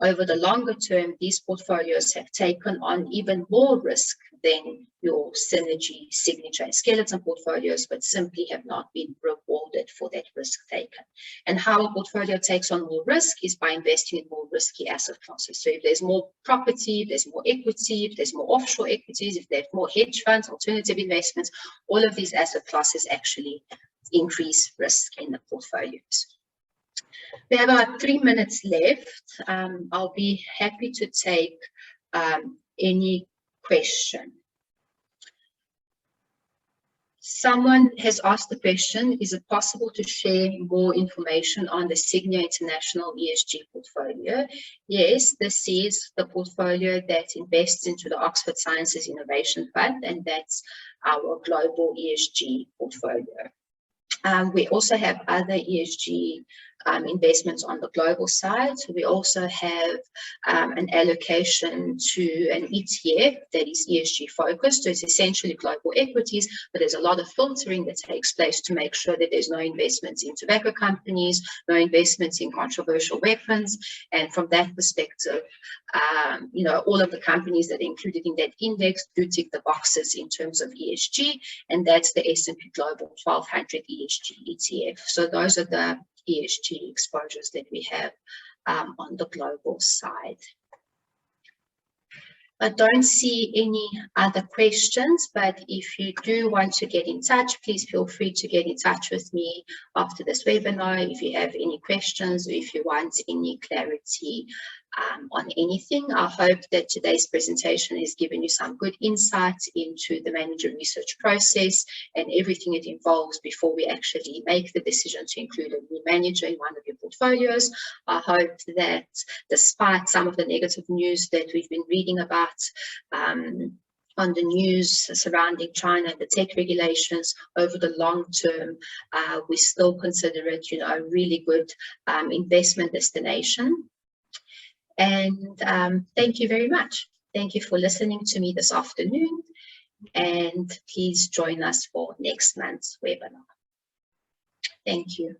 over the longer term, these portfolios have taken on even more risk than your Synergy, Signature, and Skeleton portfolios, but simply have not been rewarded for that risk taken. And how a portfolio takes on more risk is by investing in more risky asset classes. So if there's more property, if there's more equity, if there's more offshore equities, if there's more hedge funds, alternative investments, all of these asset classes actually increase risk in the portfolios. We have about 3 minutes left. I'll be happy to take any question. Someone has asked the question, is it possible to share more information on the Sygnia International ESG portfolio? Yes, this is the portfolio that invests into the Oxford Sciences Innovation Fund, and that's our global ESG portfolio. We also have other ESG investments on the global side. We also have an allocation to an ETF that is ESG focused. So it's essentially global equities, but there's a lot of filtering that takes place to make sure that there's no investments in tobacco companies, no investments in controversial weapons. And from that perspective, all of the companies that are included in that index do tick the boxes in terms of ESG, and that's the S&P Global 1200 ESG ETF. So those are the ESG exposures that we have on the global side. I don't see any other questions, but if you do want to get in touch, please feel free to get in touch with me after this webinar if you have any questions or if you want any clarity on anything. I hope that today's presentation has given you some good insight into the manager research process and everything it involves before we actually make the decision to include a new manager in one of your portfolios. I hope that despite some of the negative news that we've been reading about on the news surrounding China and the tech regulations, over the long term, we still consider it, a really good investment destination. And thank you very much. Thank you for listening to me this afternoon, and please join us for next month's webinar. Thank you.